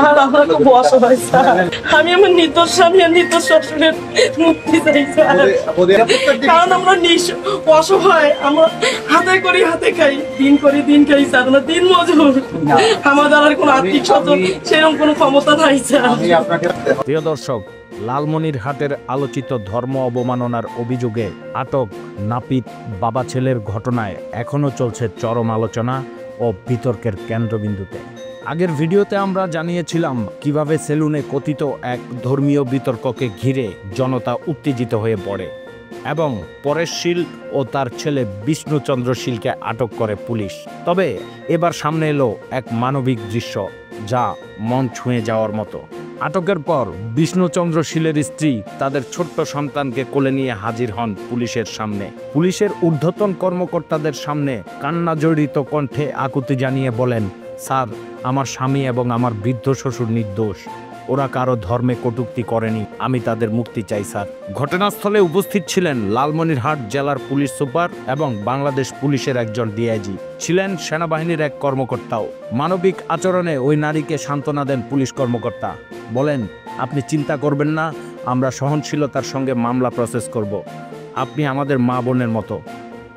আর আমরা খুব অসহায় স্যার। আমি আমার নির্দোষ স্বামী আর নির্দোষ শ্বশুরের মুক্তি চাই স্যার। কারণ আমরা অসহায়, আমরা হাতে করি হাতে খাই, দিন করি দিন খাই স্যার। আমরা দিন মজুর, আমাদের আর কোনো আর্থিক সচল সেরকম কোনো ক্ষমতা নাই স্যার। প্রিয় দর্শক, লালমনিরহাটের আলোচিত ধর্ম অবমাননার অভিযোগে আটক নাপিত বাবা ছেলের ঘটনায় এখনও চলছে চরম আলোচনা ও বিতর্কের কেন্দ্রবিন্দুতে। আগের ভিডিওতে আমরা জানিয়েছিলাম কিভাবে সেলুনে কথিত এক ধর্মীয় বিতর্ককে ঘিরে জনতা উত্তেজিত হয়ে পড়ে এবং পরেশ শীল ও তার ছেলে বিষ্ণুচন্দ্র শীলকে আটক করে পুলিশ। তবে এবার সামনে এলো এক মানবিক দৃশ্য যা মন ছুঁয়ে যাওয়ার মতো। আটকের পর বিষ্ণুচন্দ্র শীলের স্ত্রী তাদের ছোট্ট সন্তানকে কোলে নিয়ে হাজির হন পুলিশের সামনে। পুলিশের ঊর্ধ্বতন কর্মকর্তাদের সামনে কান্না জড়িত কণ্ঠে আকুতি জানিয়ে বলেন, স্যার, আমার স্বামী এবং আমার বৃদ্ধ শ্বশুর নির্দোষ। ওরা কারো ধর্মে কটূক্তি করেনি, আমি তাদের মুক্তি চাই স্যার। ঘটনাস্থলে উপস্থিত ছিলেন লালমনিরহাট জেলার পুলিশ সুপার এবং বাংলাদেশ পুলিশের একজন ডিআইজি, ছিলেন সেনাবাহিনীর এক কর্মকর্তাও। মানবিক আচরণে ওই নারীকে সান্ত্বনা দেন পুলিশ কর্মকর্তা। বলেন, আপনি চিন্তা করবেন না, আমরা সহনশীলতার সঙ্গে মামলা প্রসেস করব। আপনি আমাদের মা বোনের মতো,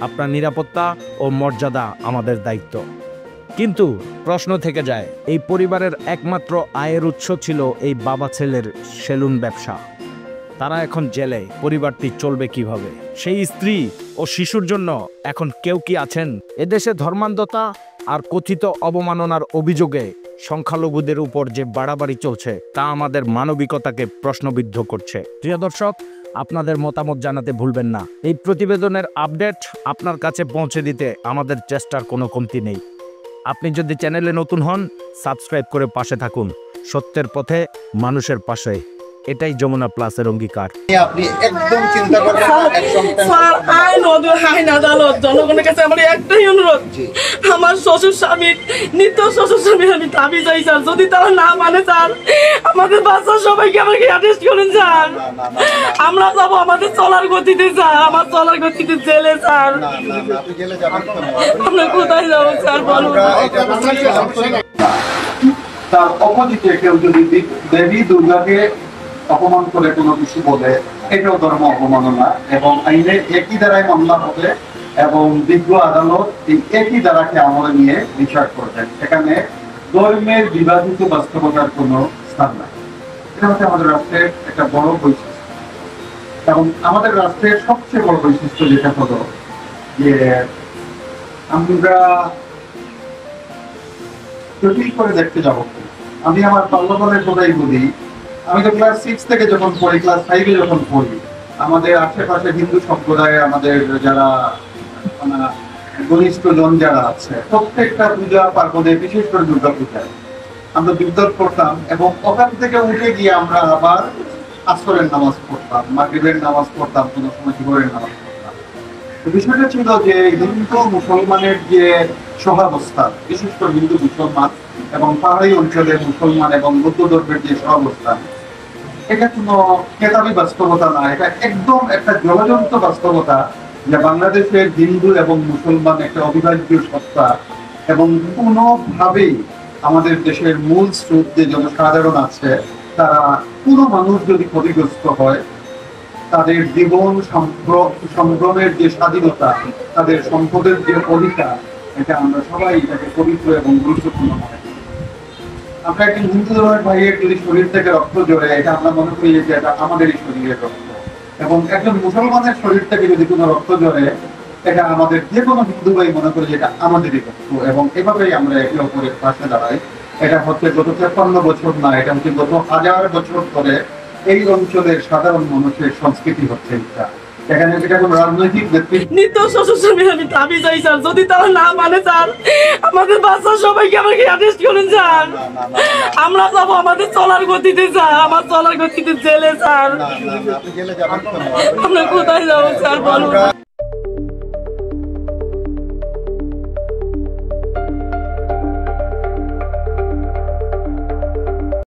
আপনার নিরাপত্তা ও মর্যাদা আমাদের দায়িত্ব। কিন্তু প্রশ্ন থেকে যায়, এই পরিবারের একমাত্র আয়ের উৎস ছিল এই বাবা ছেলের সেলুন ব্যবসা। তারা এখন জেলে, পরিবারটি চলবে কিভাবে? সেই স্ত্রী ও শিশুর জন্য এখন কেউ কি আছেন? এদেশে ধর্মান্ধতা আর কথিত অবমাননার অভিযোগে সংখ্যালঘুদের উপর যে বাড়াবাড়ি চলছে তা আমাদের মানবিকতাকে প্রশ্নবিদ্ধ করছে। প্রিয় দর্শক, আপনাদের মতামত জানাতে ভুলবেন না। এই প্রতিবেদনের আপডেট আপনার কাছে পৌঁছে দিতে আমাদের চেষ্টার কোনো কমতি নেই। আপনি যদি চ্যানেলে নতুন হন, সাবস্ক্রাইব করে পাশে থাকুন। সত্যের পথে, মানুষের পাশে, এটাই যমুনা প্লাসের অঙ্গীকার। আপনি একদম চিন্তা করবেন না। স্যার, আইন আইন আদালত জনগণের কাছে আমার একটাই অনুরোধ, আমার শ্বশুর স্বামী নির্দোষ শ্বশুর স্বামী আমি দাবি চাই স্যার। যদি তারা না মানে স্যার, আমাদের বাচ্চা সবাইকে আমাকে অ্যারেস্ট করেন স্যার। আমরা যাবো আমাদের চলার গতিতে স্যার, আমার চলার গতিতে জেলে স্যার। আমরা কোথায় যাবো স্যার বলুন? তার অপোজিটে কেউ যদি দেবী দুর্গাকে অপমান করে কোনো কিছু বলে, এটাও ধর্ম অবমাননা এবং আইনে একই দ্বারাই মামলা হবে এবং বিজ্ঞ আদালত এই একই দ্বারাকে আমলে নিয়ে বিচার করবেন। এখানে ধর্মের বিবাদিত বাস্তবতার কোনো স্থান নাই। এটা হচ্ছে আমাদের রাষ্ট্রের একটা বড় বৈশিষ্ট্য এবং আমাদের রাষ্ট্রের সবচেয়ে বড় বৈশিষ্ট্য যেটা হলো যে আমরা জটিল করে দেখতে যাবো। আমি আমার বাল্যকালের কথাই বলি, আমি তো ক্লাস 6 থেকে যখন পড়ি, ক্লাস 5-এ যখন পড়ি, আমাদের আশেপাশে হিন্দু সম্প্রদায়ে আমাদের যারা ঘনিষ্ঠ জন যারা আছে, প্রত্যেকটা পূজা পার্বণে, বিশেষ করে দুর্গা পূজায় আমরা বিদ্যুৎ করতাম এবং ওখান থেকে উঠে গিয়ে আমরা আবার আসরের নামাজ পড়তাম, মাগরিবের নামাজ পড়তাম, কোনো সময় জোহরের নামাজ পড়তাম। বিষয়টা ছিল যে হিন্দু মুসলমানের যে সহাবস্থান, বিশেষ করে হিন্দু মুসলমান এবং পাহাড়ি অঞ্চলের মুসলমান এবং বৌদ্ধ ধর্মের যে সহাবস্থান, এটা কোনো কেতাবি বাস্তবতা না, এটা একদম একটা জলজন্ত বাস্তবতা যে বাংলাদেশের হিন্দু এবং মুসলমান একটা অবিভাজ্য সত্তা এবং কোনোভাবেই আমাদের দেশের মূল স্রোত যে জনসাধারণ আছে, তারা কোনো মানুষ যদি ক্ষতিগ্রস্ত হয়, তাদের জীবন সংগ্রামের যে স্বাধীনতা, তাদের সম্পদের যে অধিকার, এটা আমরা সবাই এটাকে পবিত্র এবং গুরুত্বপূর্ণ মনে করি। আমরা একজন হিন্দু ধর্মের ভাইয়ের যদি শরীর থেকে রক্ত জড়ে, এটা আমরা মনে করি যে এটা আমাদেরই শরীরের রক্ত, এবং একজন মুসলমানের শরীর থেকে যদি কোনো রক্ত জড়ে, এটা আমাদের যে কোনো হিন্দু ভাই মনে করি যে এটা আমাদেরই রক্ত, এবং এভাবেই আমরা একে অপরের পাশে দাঁড়াই। এটা হচ্ছে গত 53 বছর না, এটা হচ্ছে গত 1000 বছর ধরে এই অঞ্চলের সাধারণ মানুষের সংস্কৃতি হচ্ছে এটা। এখানে এটা কোনো রাজনৈতিক ব্যক্তিত্ব নির্দোষ শ্বশুর স্বামী আমি দাবি চাই স্যার। যদি তারা না মানে স্যার, আমাদের বাচ্চা সবাইকে আমাকে অ্যারেস্ট করেন স্যার। আমরা যাবো আমাদের চলার গতিতে স্যার, আমার চলার গতিতে জেলে স্যার। আমরা কোথায় যাবো স্যার বলুন?